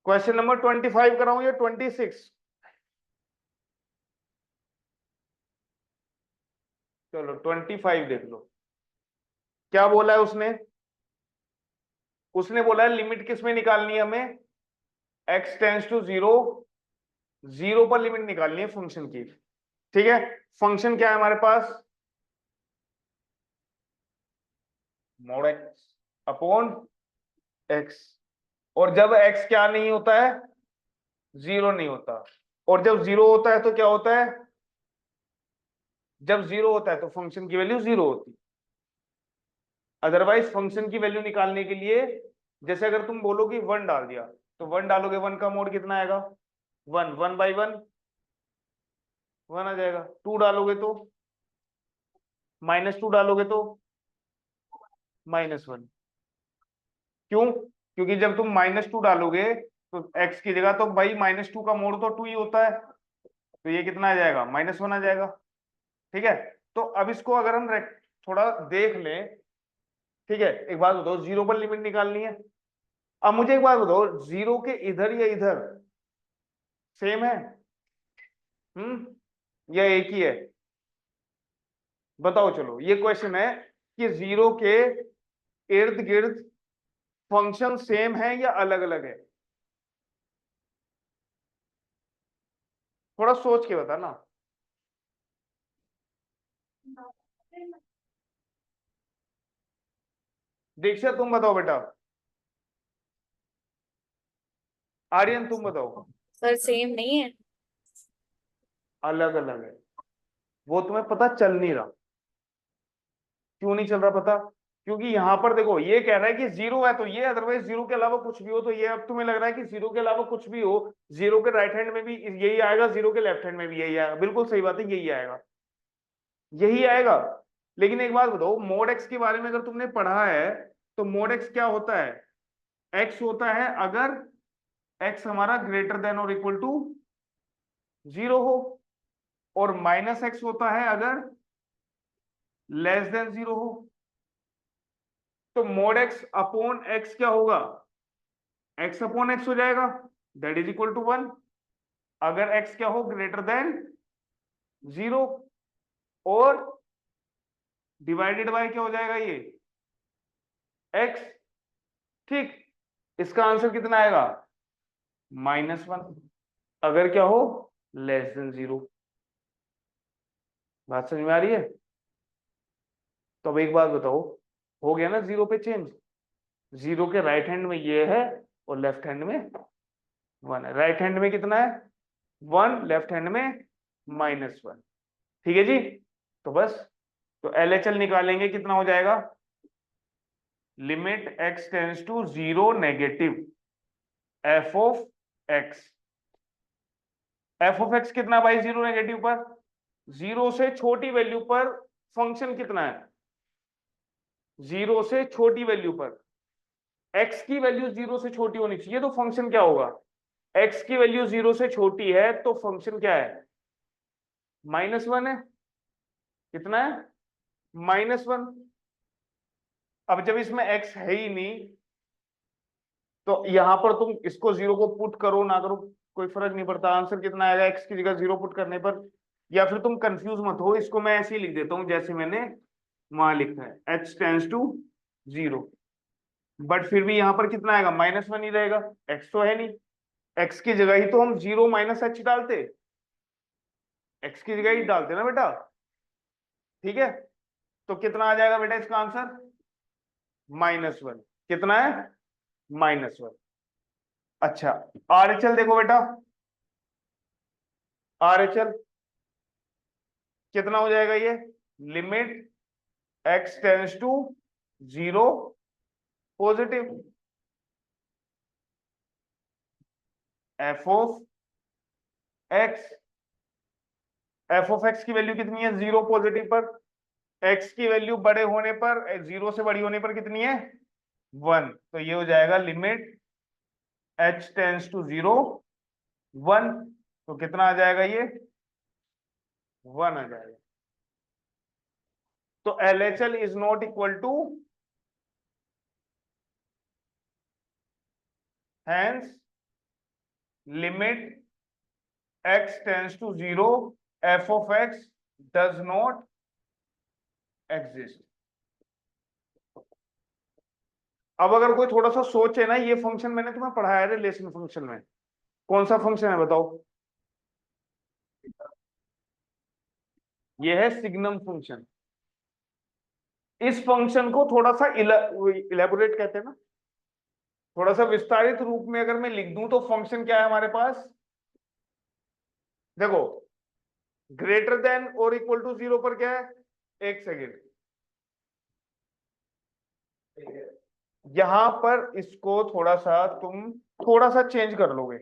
क्वेश्चन नंबर 25 कराऊं या 26? चलो 25 देख लो, क्या बोला है उसने? उसने बोला है लिमिट किस में निकालनी है हमें? x tends to zero, zero पर लिमिट निकालनी है फंक्शन की। ठीक है, फंक्शन क्या है हमारे पास? Mod x upon x। और जब x क्या नहीं होता है? जीरो नहीं होता। और जब जीरो होता है तो क्या होता है? जब जीरो होता है तो फंक्शन की वैल्यू जीरो होती है। अदरवाइज फंक्शन की वैल्यू निकालने के लिए, जैसे अगर तुम बोलो कि वन डाल दिया, तो वन डालोगे, वन का मोड कितना आएगा? One, one by one, one आ जाएगा। टू डालोगे तो, माइनस टू डालोगे तो माइनस वन। क्यों? क्योंकि जब तुम माइनस टू डालोगे तो x की जगह तो भाई माइनस टू का मोड तो टू ही होता है, तो ये कितना आ जाएगा? माइनस वन आ जाएगा। ठीक है, तो अब इसको अगर हम थोड़ा देख लें, ठीक है, एक बात बताओ, जीरो पर लिमिट निकालनी है। अब मुझे एक बात बताओ, जीरो के इधर या इधर सेम है? या एक ही है? बताओ। चलो ये क्वेश्चन है कि जीरो के इर्द गिर्द फंक्शन सेम है या अलग अलग है? थोड़ा सोच के बता ना। दीक्षा तुम बताओ बेटा, आर्यन तुम बताओ। सर सेम नहीं है। अलग अलग है, वो तुम्हें पता चल नहीं रहा। क्यों नहीं चल रहा पता? क्योंकि यहां पर देखो ये कह रहा है कि जीरो है तो ये, अदरवाइज जीरो के अलावा कुछ भी हो तो ये। अब तुम्हें लग रहा है कि जीरो के अलावा कुछ भी हो, जीरो के राइट हैंड में भी यही आएगा, जीरो के लेफ्ट हैंड में भी यही आएगा। बिल्कुल सही बात है, यही आएगा, यही आएगा। लेकिन एक बात बताओ, मोड एक्स के बारे में अगर तुमने पढ़ा है, तो मोड एक्स क्या होता है? एक्स होता है अगर एक्स हमारा ग्रेटर देन और इक्वल टू जीरो हो, और माइनस एक्स होता है अगर लेस देन जीरो हो। तो मोड एक्स अपॉन एक्स क्या होगा? एक्स अपॉन एक्स हो जाएगा, that is equal to one, अगर एक्स क्या हो? Greater than zero. और डिवाइडेड बाय क्या हो जाएगा ये? एक्स। ठीक, इसका आंसर कितना आएगा? माइनस वन, अगर क्या हो? Less than zero. बात समझ में आ रही है? तो अब एक बात बताओ, हो गया ना जीरो पे चेंज? जीरो के राइट हैंड में ये है और लेफ्ट हैंड में वन है। राइट हैंड में कितना है? वन, लेफ्ट हैंड में माइनस वन। ठीक है जी, तो बस, तो LHL निकालेंगे, कितना हो जाएगा? Limit x tends to zero negative f of x। f of x कितना भाई जीरो नेगेटिव पर? जीरो से छोटी वैल्यू पर फंक्शन कितना है? जीरो से छोटी वैल्यू पर x की वैल्यू जीरो से छोटी होनी चाहिए, तो फंक्शन क्या होगा? x की वैल्यू जीरो से छोटी है तो फंक्शन क्या है? माइनस वन है। कितना है? Minus one. अब जब इसमें x है ही नहीं, तो यहां पर तुम इसको जीरो को पुट करो ना करो कोई फर्क नहीं पड़ता, आंसर कितना आएगा x की जगह जीरो पुट करने पर। या फिर तुम कंफ्यूज मत हो, इसको मैं ऐसे ही लिख देता हूं जैसे मैंने वहां लिखा है, h tends to zero. But फिर भी यहां पर कितना आएगा? माइनस वन ही रहेगा, x तो है नहीं। x की जगह ही तो हम जीरो माइनस h डालते, x की जगह ही डालते ना बेटा। ठीक है, तो कितना आ जाएगा बेटा इसका आंसर? Minus one. कितना है? Minus one. अच्छा, RHL देखो बेटा, RHL कितना हो जाएगा ये? Limit x tends to 0 positive, f of x, f of x की वैल्यू कितनी है 0 पॉजिटिव पर, एक्स की वैल्यू बड़े होने पर 0 से बड़ी होने पर कितनी है 1, तो ये हो जाएगा लिमिट h टेंड्स टू 0 1, तो कितना आ जाएगा ये 1 आ जाएगा। तो LHL is not equal to, hence limit x tends to 0 f of x does not exist. अब अगर कोई थोड़ा सा सोचे ना, ये फंक्शन मैंने तुम्हें पढ़ाया रिलेशन फंक्शन में, कौन सा फंक्शन है बताओ, ये है सिग्नम फंक्शन। इस फंक्शन को थोड़ा सा इलेबोरेट कहते हैं ना, थोड़ा सा विस्तारित रूप में अगर मैं लिख दूं तो फंक्शन क्या है हमारे पास, देखो ग्रेटर देन और इक्वल टू 0 पर क्या है, एक सेकेंड, यहां पर इसको थोड़ा सा तुम थोड़ा सा चेंज कर लोगे,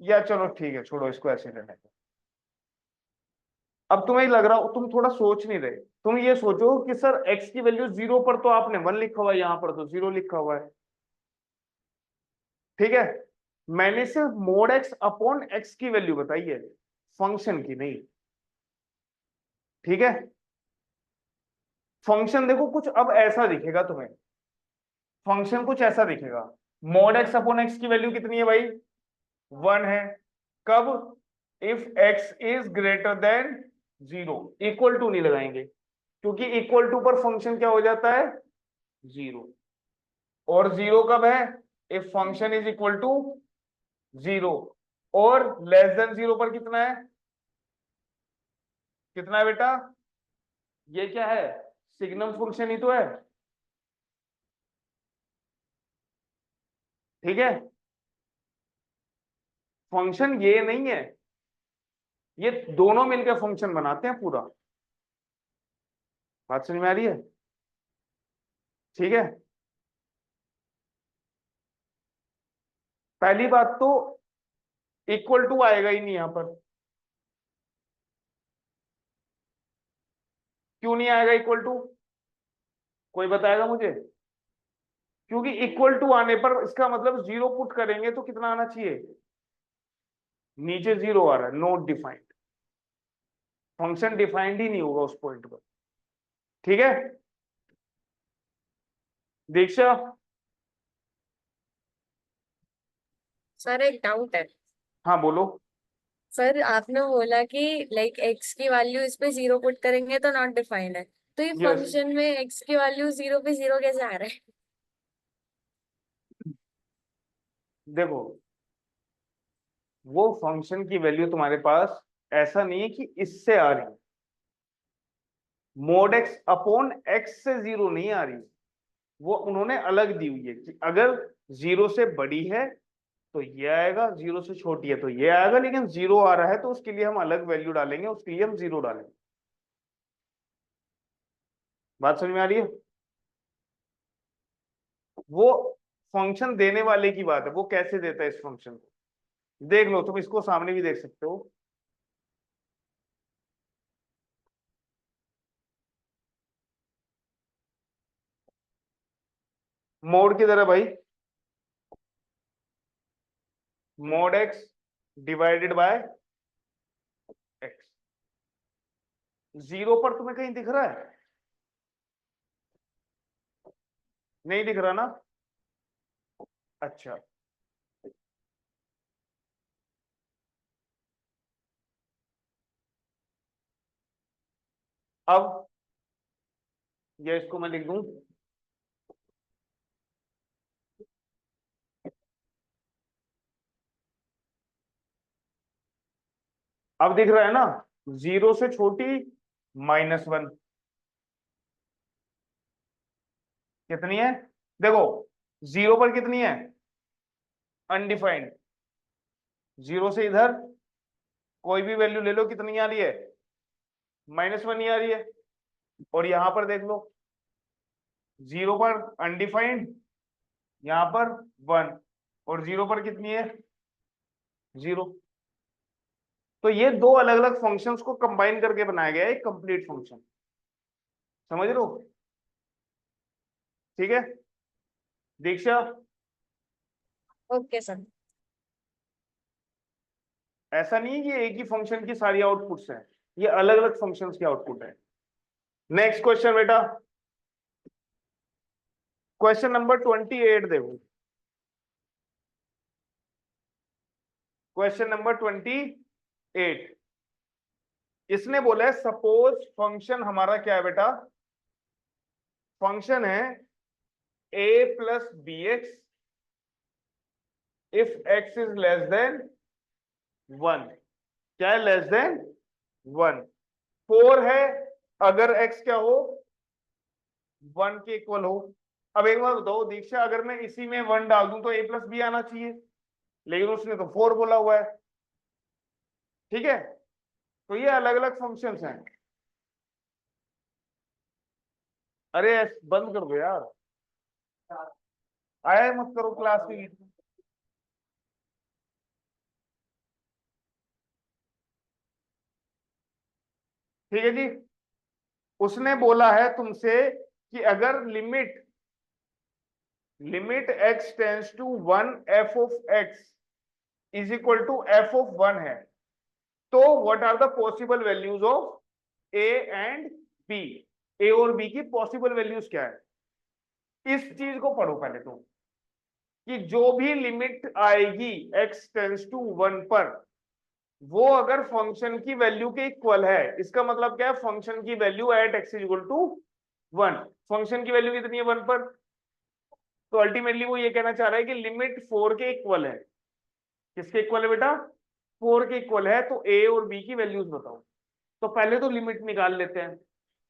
या चलो ठीक है छोड़ो इसको ऐसे रहने दो। अब तुम्हें लग रहा हो तुम थोड़ा सोच नहीं रहे, तुम ये सोचो कि सर x की वैल्यू 0 पर तो आपने 1 लिखा हुआ है, यहां पर तो 0 लिखा हुआ है, ठीक है, मैंने सिर्फ मोड x अपॉन x की वैल्यू बताई है, फंक्शन की नहीं, ठीक है। फंक्शन देखो कुछ अब ऐसा दिखेगा तुम्हें, फंक्शन कुछ ऐसा दिखेगा, मोड x अपॉन x की वैल्यू कितनी है भाई 1 है, कब, if x is greater than 0, equal to नहीं लगाएंगे क्योंकि इक्वल टू पर फंक्शन क्या हो जाता है 0, और 0 कब है, if function is equal to 0, और लेस देन 0 पर कितना है, कितना है बेटा, ये क्या है सिग्नम फंक्शन ही तो है, ठीक है, फंक्शन ये नहीं है, ये दोनों मिलकर फंक्शन बनाते हैं पूरा, बात समझ में आ रही है, ठीक है। पहली बात तो इक्वल टू आएगा ही नहीं यहां पर, क्यों नहीं आएगा इक्वल टू, कोई बताएगा मुझे, क्योंकि इक्वल टू आने पर इसका मतलब 0 पुट करेंगे तो कितना आना चाहिए, नीचे 0 आ रहा है, नॉट डिफाइंड, फंक्शन डिफाइंड ही नहीं होगा उस पॉइंट पर, ठीक है। दीक्षा, सर एक डाउट है। हाँ बोलो, सर आपने बोला कि लाइक एक्स की वैल्यू इस पे 0 पुट करेंगे तो नॉट डिफाइंड है, तो ये यस फंक्शन में एक्स की वैल्यू 0 पे 0 कैसे आ रहा है? देखो वो फंक्शन की वैल्यू तुम्हारे पास ऐसा नहीं है कि इससे आ रही है, मोड एक्स अपॉन एक्स से 0 नहीं आ रही, वो उन्होंने अलग दी हुई है कि अगर 0 से बड़ी है तो ये आएगा, 0 से छोटी है तो ये आएगा, लेकिन 0 आ रहा है तो उसके लिए हम अलग वैल्यू डालेंगे, उसके लिए हम 0 डालेंगे, बात समझ में आ रही है। वो फंक्शन देने वाले की बात है, वो कैसे देता है इस फंक्शन को, देख लो तुम इसको सामने भी देख सकते हो, मोड की तरह भाई, mode x divided by x, 0 पर तुम्हें कहीं दिख रहा है, नहीं दिख रहा ना, अच्छा अब ये इसको मैं लिख दूं, अब दिख रहा है ना, 0 से छोटी -1 कितनी है, देखो 0 पर कितनी है अनडिफाइंड, 0 से इधर कोई भी वैल्यू ले लो कितनी आ रही है -1 ही आ रही है, और यहां पर देख लो 0 पर अनडिफाइंड, यहां पर 1, और 0 पर कितनी है 0। तो ये दो अलग अलग फंक्शंस को कंबाइन करके बनाया गया है एक कंप्लीट फंक्शन, समझ लो। ठीक है दीक्षा, ओके सर। ऐसा नहीं है कि एक ही फंक्शन की सारी आउटपुट्स हैं, ये अलग अलग फंक्शंस की आउटपुट है। नेक्स्ट क्वेश्चन बेटा, क्वेश्चन नंबर 28 देखो, क्वेश्चन नंबर 28। इसने बोला है सपोज फंक्शन हमारा क्या है बेटा, फंक्शन है a plus b x if x is less than 1। क्या है लेस देन 1। 4 है अगर x क्या हो 1 के इक्वल हो। अब एक बार बताओ दीक्षा, अगर मैं इसी में 1 डाल दूं तो a प्लस बी आना चाहिए, लेकिन उसने तो 4 बोला हुआ है। ठीक है, तो ये अलग अलग फंक्शंस हैं। अरे बंद कर दो यार, आया मत करो क्लास में। ठीक है जी, उसने बोला है तुमसे कि अगर limit x tends to 1 f of x is equal to f of 1 है, तो what are the possible values of a and b। a और b की पॉसिबल वैल्यूज क्या है, इस चीज को पढ़ो पहले तो, कि जो भी लिमिट आएगी x टेंस टू 1 पर, वो अगर फंक्शन की वैल्यू के इक्वल है, इसका मतलब क्या है, फंक्शन की value at x is equal to 1। Function की वैल्यू कितनी है 1 पर, तो अल्टीमेटली वो ये कहना चाह रहा है कि लिमिट 4 के इक्वल है। किसके इक्वल है बेटा, 4 के इक्वल है। तो a और b की वैल्यूज बताओ। तो पहले तो लिमिट निकाल लेते हैं।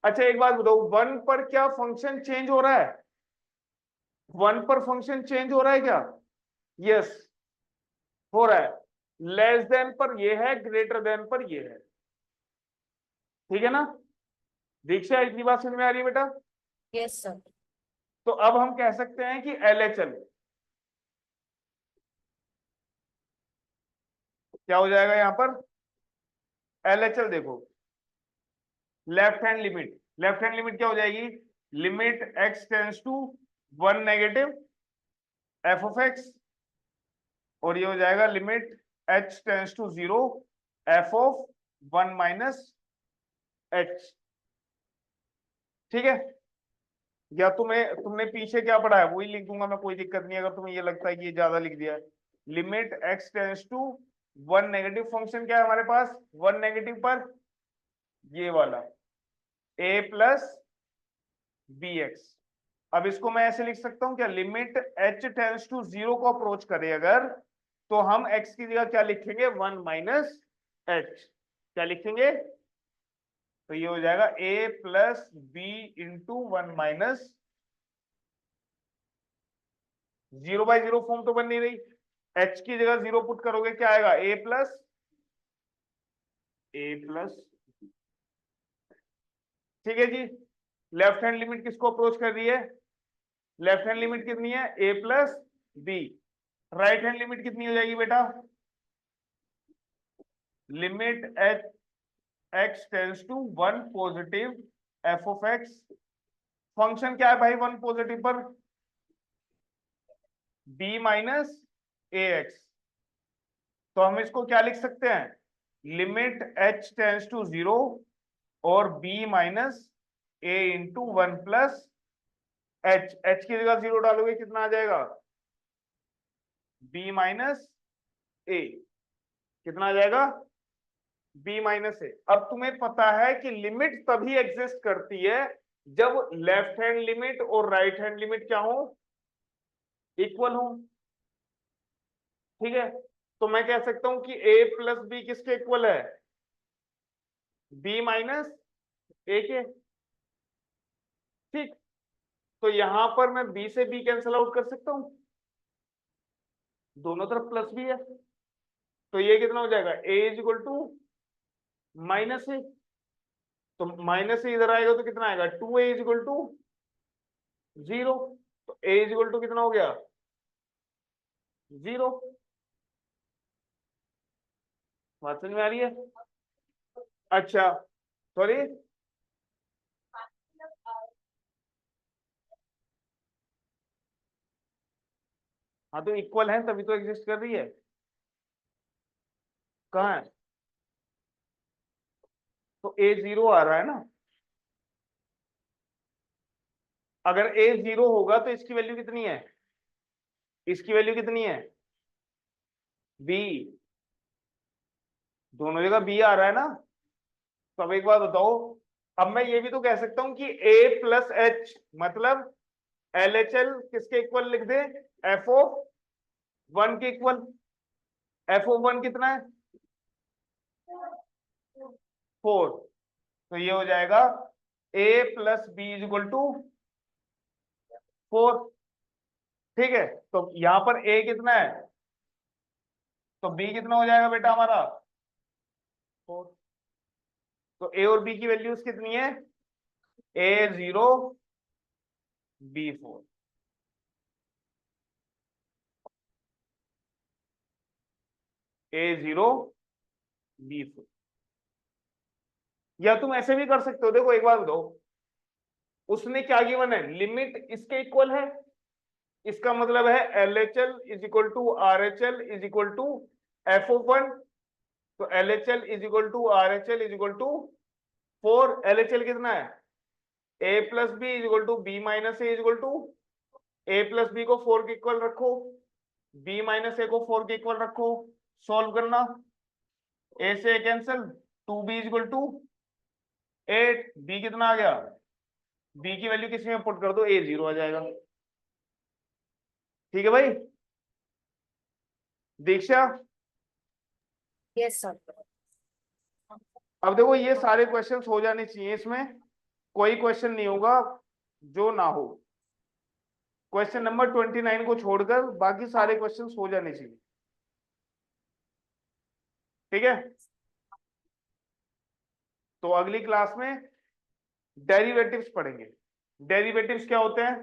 अच्छा एक बात बताओ, 1 पर क्या फंक्शन चेंज हो रहा है, 1 पर फंक्शन चेंज हो रहा है क्या, यस हो रहा है। लेस देन पर ये है, ग्रेटर देन पर ये है। ठीक है ना दीक्षा, इतनी बात समझ में आ रही है बेटा। Yes sir. तो अब हम कह सकते हैं कि LHL क्या हो जाएगा यहां पर, LHL देखो, लेफ्ट हैंड लिमिट क्या हो जाएगी, limit x tends to 1 negative f of x, और ये हो जाएगा limit h tends to 0 f of 1 minus h। ठीक है, या तुमने पीछे क्या पढ़ा है वही लिख दूंगा मैं, कोई दिक्कत नहीं अगर तुम्हें ये लगता है कि ये ज्यादा लिख दिया है। Limit x tends to 1 negative, function क्या है हमारे पास 1 नेगेटिव पर, ये वाला a प्लस बी एक्स। अब इसको मैं ऐसे लिख सकता हूं क्या, लिमिट h टेंस टू 0 को अप्रोच करे अगर, तो हम x की जगह क्या लिखेंगे 1 माइनस h। क्या लिखेंगे, तो ये हो जाएगा a plus b into 1 minus, 0/0 form तो बन नहीं रही, h की जगह 0 पुट करोगे क्या आएगा a प्लस। ठीक है जी, लेफ्ट हैंड लिमिट किसको अप्रोच कर रही है, लेफ्ट हैंड लिमिट कितनी है a plus b. Right hand limit कितनी हो जाएगी बेटा, limit x tends to 1 positive f of x। Function क्या है भाई 1 पॉजिटिव पर, b माइनस ax। तो हम इसको क्या लिख सकते हैं, लिमिट h टेंस टू 0 और b minus a into 1 plus h की जगह 0 डालोगे कितना आ जाएगा, b माइनस a। कितना आ जाएगा, b माइनस a। अब तुम्हें पता है कि लिमिट तभी एग्जिस्ट करती है जब लेफ्ट हैंड लिमिट और राइट हैंड लिमिट क्या हो, इक्वल हो। ठीक है, तो मैं कह सकता हूं कि a प्लस बी किसके इक्वल है, b माइनस a के। ठीक, तो यहां पर मैं b से b कैंसिल आउट कर सकता हूं, दोनों तरफ प्लस भी है, तो ये कितना हो जाएगा a is equal to minus a। तो माइनस से इधर आएगा तो कितना आएगा, 2a इक्वल टू 0। तो a इक्वल टू कितना हो गया, 0। बात समझ में आ रही है? अच्छा सॉरी, हाँ तो इक्वल है तभी तो एग्जिस्ट कर रही है। कहाँ है? तो a 0 आ रहा है ना, अगर a 0 होगा तो इसकी वैल्यू कितनी है, इसकी वैल्यू कितनी है, b, दोनों जगह b आ रहा है ना। तो अब एक बात बताओ, अब मैं ये भी तो कह सकता हूं कि a प्लस एच मतलब LHL किसके इक्वल लिख दे, FO1 के इक्वल। FO1 कितना है, 4। तो ये हो जाएगा a plus b equal to 4। ठीक है, तो यहां पर a कितना है, तो b कितना हो जाएगा बेटा हमारा, 4। तो a और b की वैल्यूज कितनी है, a 0 b 4। a 0 b 4। या तुम ऐसे भी कर सकते हो, देखो एक बात बताओ, उसने क्या गिवन है, लिमिट इसके इक्वल है, इसका मतलब है LHL is equal to RHL is equal to FO1। तो LHL is equal to RHL is equal to 4। LHL कितना है, a plus b is equal to b minus a is equal to a plus b को 4 के इक्वल रखो, b माइनस ए को 4 के इक्वल रखो, सॉल्व करना, a से cancel, 2b is equal to 8। b कितना आ गया, b की वैल्यू किसी में पुट कर दो, a 0 आ जाएगा। ठीक है भाई दीक्षा। Yes sir. अब देखो ये सारे क्वेश्चंस हो जाने चाहिए, इसमें कोई क्वेश्चन नहीं होगा जो ना हो। क्वेश्चन नंबर 29 को छोड़कर बाकी सारे क्वेश्चंस हो जाने चाहिए। ठीक है, तो अगली क्लास में डेरिवेटिव्स पढ़ेंगे। डेरिवेटिव्स क्या होते हैं,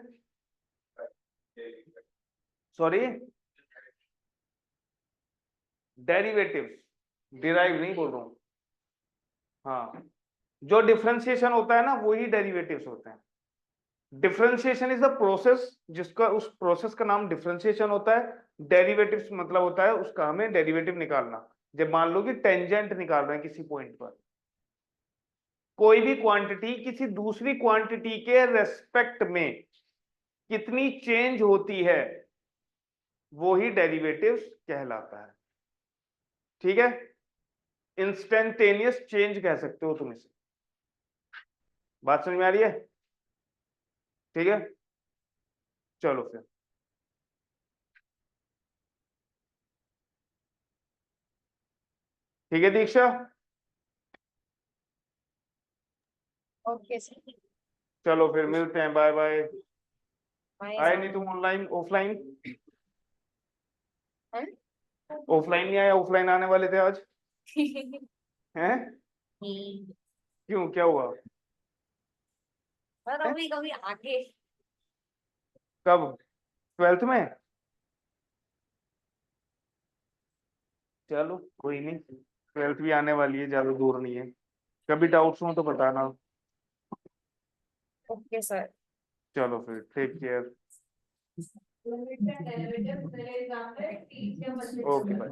सॉरी डेरिवेटिव्स, डिराइव नहीं बोल रहा हूं। हाँ, जो डिफरेंशिएशन होता है ना वही डेरिवेटिव्स होते हैं। डिफरेंशिएशन इज द प्रोसेस, जिसका उस प्रोसेस का नाम डिफरेंशिएशन होता है। डेरिवेटिव्स मतलब होता है उसका हमें डेरिवेटिव निकालना। जब मान लो कि टेंजेंट निकाल रहे हैं किसी पॉइंट पर, कोई भी क्वांटिटी किसी दूसरी क्वांटिटी के रेस्पेक्ट में कितनी चेंज होती है वो ही डेरिवेटिव्स कहलाता है। ठीक है, इंस्टेंटेनियस चेंज कह सकते हो तुम इसे। बात समझ में आ रही है? ठीक है, चलो फिर। ठीक है दीक्षा, ओके सर। चलो फिर मिलते हैं, बाय बाय। बाय आए सर। नहीं तुम ऑनलाइन, ऑफलाइन? हैं? ऑफलाइन नहीं आया, ऑफलाइन आने वाले थे आज, हैं? क्यों, क्या हुआ? और हैं? अभी कभी आगे। कब, 12th में? चलो कोई नहीं, 12th भी आने वाली है, ज्यादा दूर नहीं है। कभी डाउट्स हो तो बताना। Okay sir. चलो फिर, टेक केयर। डेरिवेटिव मेरे एग्जाम में 30 या 25 ओके बाय।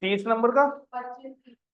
30 नंबर का 25